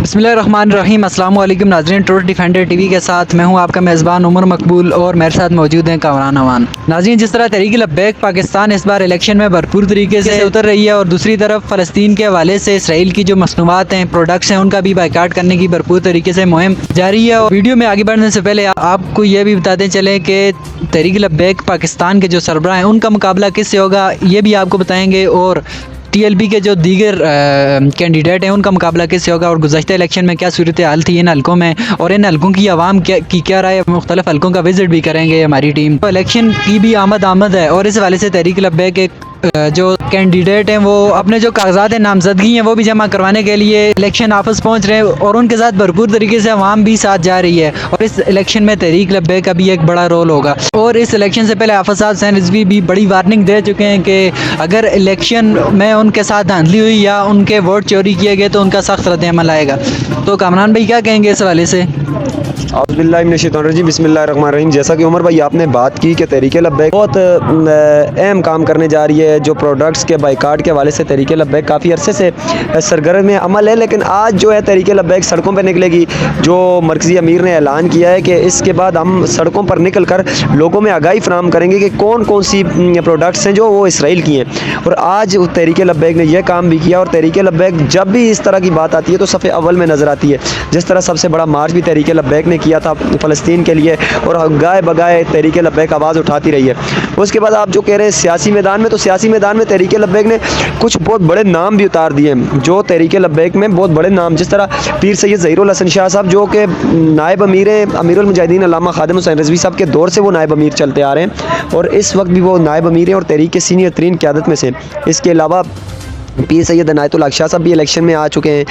बिस्मिल्लाहिर्रहमानिर्रहीम। अस्सलाम वालेकुम नाज़रीन, ट्रुथ डिफेंडर टीवी के साथ मैं हूं आपका मेज़बान उमर मकबूल और मेरे साथ मौजूद हैं कामरान अमान। नाज़रीन, जिस तरह तहरीक लब्बैक पाकिस्तान इस बार इलेक्शन में भरपूर तरीके से उतर रही है और दूसरी तरफ फ़लस्तीन के हवाले से इसराइल की जो मसनूआत हैं, प्रोडक्ट्स हैं, उनका भी बाइकाट करने की भरपूर तरीके से मुहिम जारी है। और वीडियो में आगे बढ़ने से पहले आपको ये भी बताते चलें कि तहरीक लब्बैक पाकिस्तान के जो सरबराह हैं उनका मुकाबला किससे होगा, ये भी आपको बताएँगे। और TLP के जो दीगर कैंडिडेट हैं उनका मुकाबला किससे होगा और गुज़श्ता इलेक्शन में क्या सूरत हाल थी इन हलकों में और इन हलकों की आवाम क्या राय, मुख्तलिफ हलकों का विजिट भी करेंगे हमारी टीम। तो इलेक्शन की भी आमद है और इस हवाले से तहरीक लब्बैक के जो कैंडिडेट हैं वो अपने जो कागजात नामजदगी हैं वो भी जमा करवाने के लिए इलेक्शन ऑफिस पहुंच रहे हैं और उनके साथ भरपूर तरीके से आवाम भी साथ जा रही है। और इस इलेक्शन में तहरीक लब्बैक का भी एक बड़ा रोल होगा। और इस इलेक्शन से पहले हाफिज़ साहब हुसैन रिजवी भी बड़ी वार्निंग दे चुके हैं कि अगर इलेक्शन में उनके साथ धांधली हुई या उनके वोट चोरी किए गए तो उनका सख्त रद्द-ए-अमल आएगा। तो कामरान भाई क्या कहेंगे इस हवाले से? औज़ुबिल्लाहिमिनश्शैतानिर्रजीम, बिस्मिल्लाहिर्रहमानिर्रहीम। जैसा कि उमर भाई आपने बात की कि तहरीक लब्बैक बहुत अहम काम करने जा रही है, जो प्रोडक्ट्स के बाइकाट के हवाले से तहरीक लब्बैक काफ़ी अरसे से सरगर्म में अमल है। लेकिन आज जो है तहरीक लब्बैक सड़कों पर निकलेगी। जो मरकज़ी अमीर ने ऐलान किया है कि इसके बाद हम सड़कों पर निकल कर लोगों में आगाही फराहम करेंगे कि कौन कौन सी प्रोडक्ट्स हैं जो वो इसराइल की हैं। और आज तहरीक लब्बैक ने यह काम भी किया। और तहरीक लब्बैक जब भी इस तरह की बात आती है तो सफ़े अव्वल में नज़र आती है। जिस तरह सबसे बड़ा मार्च भी तहरीक लब्बैक ने किया था फ़लस्तीन के लिए और गाय बगाए तहरीक लब्बैक आवाज़ उठाती रही है। उसके बाद आप जो कह रहे हैं सियासी मैदान में, तो सियासी मैदान में तहरीक लब्बैक ने कुछ बहुत बड़े नाम भी उतार दिए हैं। जो तहरीक लब्बैक में बहुत बड़े नाम, जिस तरह पीर सैयद ज़हीरुल हसन शाह साहब जो कि नायब अमीर अमीरुल मुजाहिदीन अल्लामा खादिम हुसैन रिजवी साहब के दौर से वो नायब अमीर चलते आ रहे हैं और इस वक्त भी वो नायब अमीर हैं और तहरीक के सीनियर तरीन क़यादत में से। इसके अलावा पीर सैयद इनायतुल हक शाह साहब भी इलेक्शन में आ चुके हैं,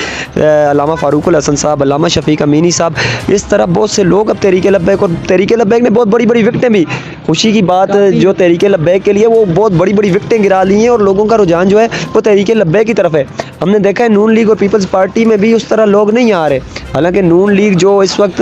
अल्लामा फ़ारूकुल हसन साहब, अल्लामा शफ़ीक अमीनी साहब, इस तरह बहुत से लोग अब तहरीक लब्बैक। और तहरीक लब्बैक ने बहुत बड़ी बड़ी विकटें भी, खुशी की बात जो तहरीक लब्बैक के लिए वो बहुत बड़ी बड़ी विकटें गिरा ली हैं और लोगों का रुझान जो है वो तहरीक लब्बैक की तरफ है। हमने देखा है नून लीग और पीपल्स पार्टी में भी उस तरह लोग नहीं आ रहे। हालांकि नून लीग जो इस वक्त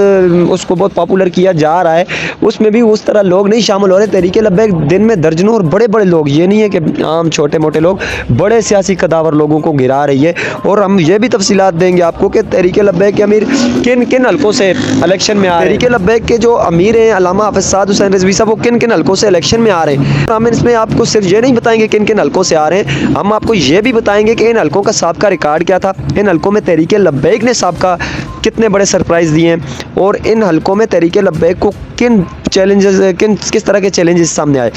उसको बहुत पॉपुलर किया जा रहा है उसमें भी उस तरह लोग नहीं शामिल हो रहे। तहरीक लब्बैक दिन में दर्जनों और बड़े बड़े लोग, ये नहीं है कि आम छोटे मोटे लोग, बड़े सियासी कदावर लोगों को गिरा रही है। और हम ये भी तफसीलात देंगे आपको कि तहरीक लब्बैक के अमीर किन किन हलकों से इलेक्शन में आ रहे हैं। तहरीक लब्बैक के जो अमीर हैं अल्लामा हाफिज़ हुसैन रिजवी साहब, वो किन किन हलकों से इलेक्शन में आ रहे हैं। हम इसमें आपको सिर्फ ये नहीं बताएंगे किन किन हलकों से आ रहे हैं, हम आपको ये भी बताएंगे कि इन हलकों का साबका रिकॉर्ड क्या था, इन हलकों में तहरीक लब्बैक ने साबका कितने बड़े सरप्राइज़ दिए हैं और इन हलकों में तहरीक लब्बैक को किस तरह के चैलेंजेस सामने आए।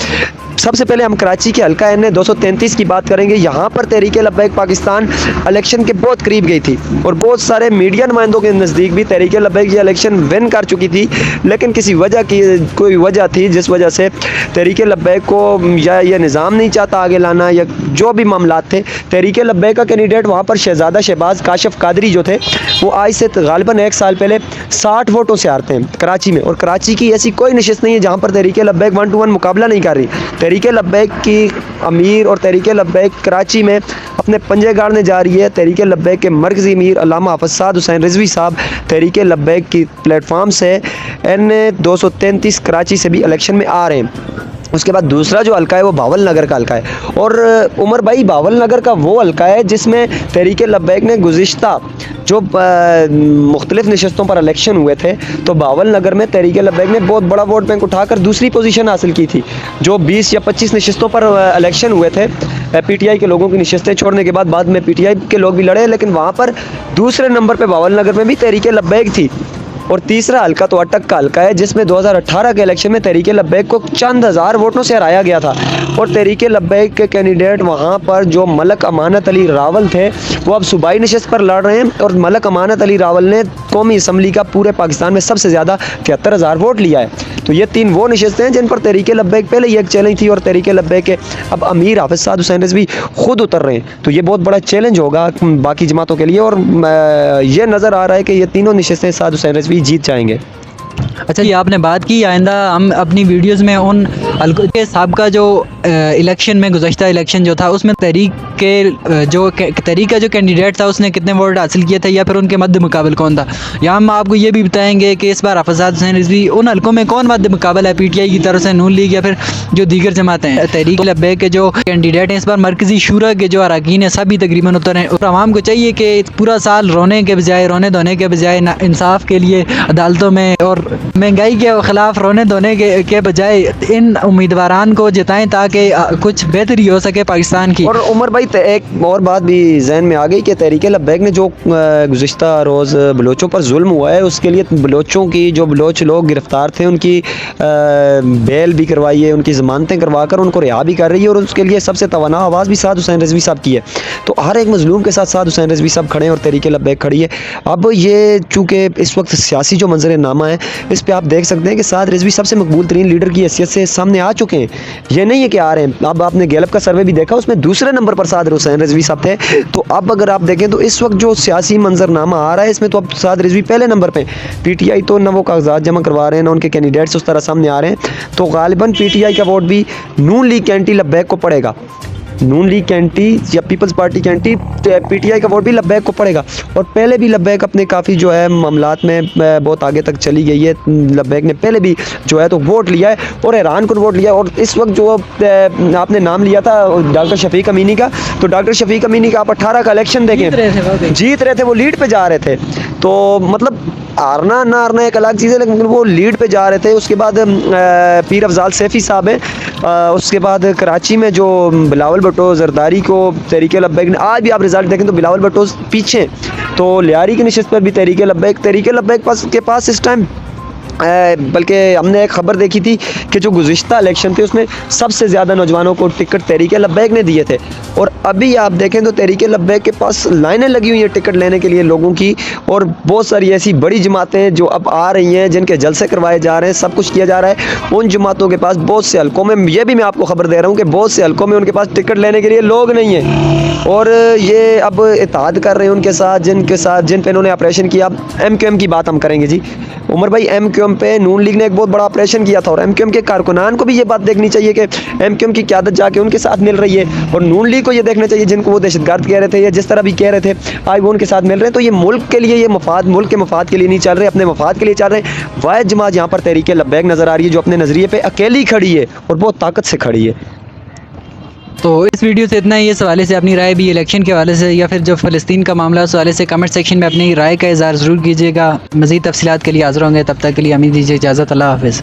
सबसे पहले हम कराची के हल्का NA 233 की बात करेंगे। यहाँ पर तहरीक लब्बैक पाकिस्तान इलेक्शन के बहुत करीब गई थी और बहुत सारे मीडिया नुमाइंदों के नज़दीक भी तहरीक लब्बैक ये इलेक्शन विन कर चुकी थी। लेकिन किसी वजह की कोई वजह थी जिस वजह से तहरीक लब्बैक को या ये निज़ाम नहीं चाहता आगे लाना या जो भी मामलात थे, तहरीक लब्बैक का कैंडिडेट वहाँ पर शहजादा शहबाज काशिफ कादरी जो थे वो आज से गालिबन 1 साल पहले 60 वोटों से हारते हैं कराची में। और कराची की ऐसी कोई नशिस्त नहीं है जहाँ पर तहरीक लब्बैक 1 to 1 मुकाबला नहीं कर रही। तहरीक लब्बैक की अमीर और तहरीक लब्बैक कराची में अपने पंजे गाड़ने जा रही है। तहरीक लब्बैक के मरकज़ी अमीर अल्लामा हाफिज़ हुसैन रिजवी साहब तहरीक लब्बैक की प्लेटफार्म से NA 233 कराची से भी इलेक्शन में आ रहे हैं। उसके बाद दूसरा जो हल्का है वो बावल नगर का हल्का है। और उमर भाई, बावल नगर का वो हल्का है जिसमें तहरीक लब्बैक ने गुज़िश्ता जो मुख्तलिफ नशस्तों पर इलेक्शन हुए थे तो बावल नगर में तहरीक लब्बैक ने बहुत बड़ा वोट बैंक उठाकर दूसरी पोजीशन हासिल की थी। जो 20 या 25 नशस्तों पर इलेक्शन हुए थे PTI के लोगों की नशस्तें छोड़ने के बाद में PTI के लोग भी लड़े, लेकिन वहाँ पर दूसरे नंबर पर बावल नगर में भी तहरीक लब्बैक थी। और तीसरा हल्का तो अटक का हल्का है जिसमें 2018 के इलेक्शन में तहरीक लब्बैक को चंद हज़ार वोटों से हराया गया था। और तहरीक लब्बैक के कैंडिडेट वहाँ पर जो मलक अमानत अली रावल थे वो अब सूबाई नशस्त पर लड़ रहे हैं। और मलक अमानत अली रावल ने कौमी असम्बली का पूरे पाकिस्तान में सबसे ज़्यादा 73,000 वोट लिया है। तो ये 3 वो नशस्तें हैं जिन पर तहरीक लब्बैक पहले ही एक चैलेंज थी और तहरीक लब्बैक के अब अमीर हाफिज़ हुसैन रिजवी खुद उतर रहे हैं। तो ये बहुत बड़ा चैलेंज होगा बाकी जमातों के लिए और ये नज़र आ रहा है कि ये तीनों नशस्तें हुसैन रिजवी जीत जाएंगे। अच्छा, ये आपने बात की, आइंदा हम अपनी वीडियोस में उन के साहब का जो इलेक्शन में गुज़श्ता इलेक्शन जो था उसमें तहरीक का जो कैंडिडेट था उसने कितने वोट हासिल किए थे या फिर उनके मद्द मुकाबल कौन था। यहाँ हम आपको ये भी बताएंगे कि इस बार हफ़ाज़ात हुसैन रिजवी उन हल्कों में कौन मद्द मुकाबल है, PTI की तरफ से, नून लीग या फिर जो दीगर जमातें हैं। तहरीक लब्बैक के जो कैंडिडेट हैं इस बार मरकज़ी शूरा के जो अरकान हैं सभी तकरीबन उतर हैं और आवाम को चाहिए कि पूरा साल रोने धोने के बजाय इंसाफ के लिए अदालतों में और महंगाई के ख़िलाफ़ रोने धोने के बजाय इन उम्मीदवारान को जिताएं ताकि कुछ बेहतरी हो सके पाकिस्तान की। और उमर भाई एक और बात भी जहन में आ गई कि तहरीक लब्बैक ने जो गुज़िश्ता रोज़ बलोचों पर जुल्म हुआ है उसके लिए बलोचों की जो बलोच लोग गिरफ़्तार थे उनकी बेल भी करवाई है, उनकी ज़मानतें करवा कर उनको रिहा भी कर रही है और उसके लिए सबसे तवाना आवाज़ भी साद हुसैन रिजवी साहब की है। तो हर एक मजलूम के साथ साद हुसैन रिजवी साहब खड़े हैं और तहरीक लब्बैक खड़ी है। अब ये चूँकि इस वक्त सियासी जो मंजर नामा है इस पर आप देख सकते हैं कि साद रिजवी सबसे मकबूल तरीन लीडर की हैसियत से सामने आ चुके हैं। ये नहीं है कि आ रहे हैं। अब आपने गैलप का सर्वे भी देखा, उसमें दूसरे नंबर पर साद हुसैन रिजवी साहब थे। तो अब अगर आप देखें तो इस वक्त जो सियासी मंजरनामा आ रहा है इसमें तो अब साद रिजवी पहले नंबर पे। PTI तो ना वो कागजात जमा करवा रहे हैं ना उनके कैंडिडेट्स उस तरह सामने आ रहे हैं। तो गालिबन PTI का वोट भी नून लीग कैंटी लब्बैक को पड़ेगा। नून लीग कैंटी या पीपल्स पार्टी कैंटी PTI का वोट भी लब्बैक को पड़ेगा। और पहले भी लब्बैक अपने काफ़ी जो है मामलात में बहुत आगे तक चली गई है। लब्बैक ने पहले भी जो है तो वोट लिया है और हैरान कर वोट लिया है। और इस वक्त जो आपने नाम लिया था डॉक्टर शफीक अमीनी का, तो डॉक्टर शफीक अमीनी का आप 18 का इलेक्शन देखें, जीत रहे थे, वो लीड पे जा रहे थे। तो मतलब हारना ना हारना एक अलग चीज़ है, लेकिन वो लीड पे जा रहे थे। उसके बाद पीर अफजाल सैफ़ी साहब हैं, उसके बाद कराची में जो बिलावल भुट्टो जरदारी को तहरीक लब्बैक ने, आज भी आप रिजल्ट देखें तो बिलावल भुट्टो पीछे, तो लियारी की नशिस्त पर भी तहरीक लब्बैक के पास इस टाइम बल्कि हमने एक ख़बर देखी थी कि जो गुज़िश्ता इलेक्शन थे उसमें सबसे ज़्यादा नौजवानों को टिकट तहरीक लब्बैक ने दिए थे। और अभी आप देखें तो तहरीक लब्बैक के पास लाइनें लगी हुई हैं टिकट लेने के लिए लोगों की। और बहुत सारी ऐसी बड़ी जमातें जो अब आ रही हैं जिनके जलसे करवाए जा रहे हैं, सब कुछ किया जा रहा है। उन जमातों के पास बहुत से हल्कों में, ये भी मैं आपको ख़बर दे रहा हूँ कि बहुत से हल्कों में उनके पास टिकट लेने के लिए लोग नहीं हैं और ये अब इत्तेहाद कर रहे हैं उनके साथ जिन पे इन्होंने ऑपरेशन किया। MQM की बात हम करेंगे जी उमर भाई। MQM पे नून लीग ने एक बहुत बड़ा ऑपरेशन किया था और MQM के कारकुनान को भी ये बात देखनी चाहिए कि MQM की क़यादत जाके उनके साथ मिल रही है और नून लीग को ये देखना चाहिए जिनको वो दहशतगर्द कह रहे थे या जिस तरह भी कह रहे थे आज वो उनके साथ मिल रहे हैं। तो ये मुल्क के लिए, ये मफाद, मुल्क के मफाद के लिए नहीं चल रहे, अपने मफाद के लिए चल रहे हैं। वाहिद जमात यहाँ पर तहरीक लब्बैक नज़र आ रही है जो अपने नज़रिए पर अकेली खड़ी है और बहुत ताकत से खड़ी है। तो इस वीडियो से इतना ही। इस हवाले से अपनी राय भी इलेक्शन के हवाले से या फिर जो फ़लस्तीन का मामला उस हवाले से कमेंट सेक्शन में अपनी राय का इज़हार ज़रूर कीजिएगा। मज़ीद तफसीलात के लिए हाज़िर होंगे, तब तक के लिए हमें दीजिए इजाज़त। अल्लाह हाफ़िज़।